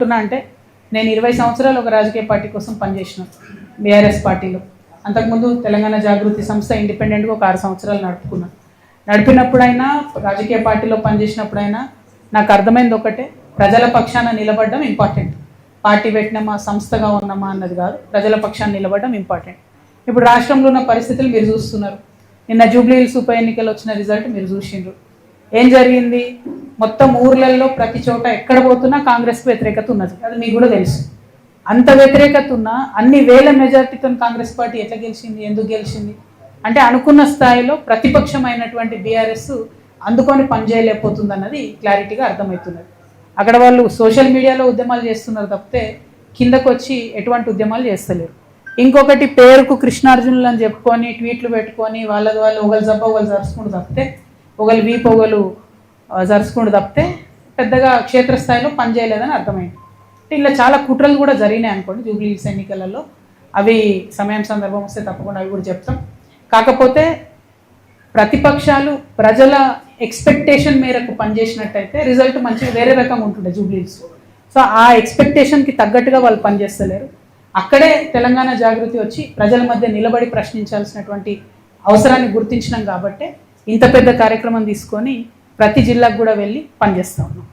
అంటే నేను 20 సంవత్సరాలు ఒక రాజకీయ పార్టీ కోసం పనిచేసిన బీఆర్ఎస్ పార్టీలో. అంతకుముందు తెలంగాణ జాగృతి సంస్థ ఇండిపెండెంట్గా ఒక 6 సంవత్సరాలు నడుపుకున్నాను. నడిపినప్పుడైనా రాజకీయ పార్టీలో పనిచేసినప్పుడైనా నాకు అర్థమైంది ఒకటే, ప్రజల పక్షాన నిలబడడం ఇంపార్టెంట్. పార్టీ పెట్టినామా సంస్థగా ఉన్నామా అన్నది కాదు, ప్రజల పక్షాన నిలబడడం ఇంపార్టెంట్. ఇప్పుడు రాష్ట్రంలో ఉన్న పరిస్థితులు మీరు చూస్తున్నారు. నిన్న జూబ్లీ హిల్స్ ఉప ఎన్నికలు వచ్చిన రిజల్ట్ మీరు చూసిండ్రు. ఏం జరిగింది? మొత్తం ఊర్లలో ప్రతి చోట ఎక్కడ పోతున్నా కాంగ్రెస్కి వ్యతిరేకత ఉన్నది, అది మీకు కూడా తెలుసు. అంత వ్యతిరేకత ఉన్నా అన్ని వేల మెజార్టీతో కాంగ్రెస్ పార్టీ ఎట్లా గెలిచింది, ఎందుకు గెలిచింది అంటే అనుకున్న స్థాయిలో ప్రతిపక్షమైనటువంటి బీఆర్ఎస్ అందుకొని పనిచేయలేకపోతుంది అన్నది క్లారిటీగా అర్థమవుతున్నది. అక్కడ వాళ్ళు సోషల్ మీడియాలో ఉద్యమాలు చేస్తున్నారు తప్పితే కిందకు వచ్చి ఎటువంటి ఉద్యమాలు చేస్తలేరు. ఇంకొకటి పేరుకు కృష్ణార్జునులు అని చెప్పుకొని ట్వీట్లు పెట్టుకొని వాళ్ళది వాళ్ళు ఒకళ్ళు జబ్బ ఒకళ్ళు జరుచుకుంటూ తప్పితే ఒకళ్ళు వీపు ఒకళ్ళు జరుచుకుంటూ తప్పితే పెద్దగా క్షేత్రస్థాయిలో పనిచేయలేదని అర్థమైంది. ఇలా చాలా కుట్రలు కూడా జరిగినాయి అనుకోండి జూబ్లీ హిల్స్ ఎన్నికలలో. అవి సమయం సందర్భం వస్తే తప్పకుండా అవి కూడా చెప్తాం. కాకపోతే ప్రతిపక్షాలు ప్రజల ఎక్స్పెక్టేషన్ మేరకు పనిచేసినట్టయితే రిజల్ట్ మంచిగా వేరే రకంగా ఉంటుండే జూబ్లీ హిల్స్. సో ఆ ఎక్స్పెక్టేషన్కి తగ్గట్టుగా వాళ్ళు పనిచేస్తలేరు. అక్కడే తెలంగాణ జాగృతి వచ్చి ప్రజల మధ్య నిలబడి ప్రశ్నించాల్సినటువంటి అవసరాన్ని గుర్తించినాం కాబట్టి ఇంత పెద్ద కార్యక్రమం తీసుకొని ప్రతి జిల్లాకు కూడా వెళ్ళి పనిచేస్తా ఉన్నాం.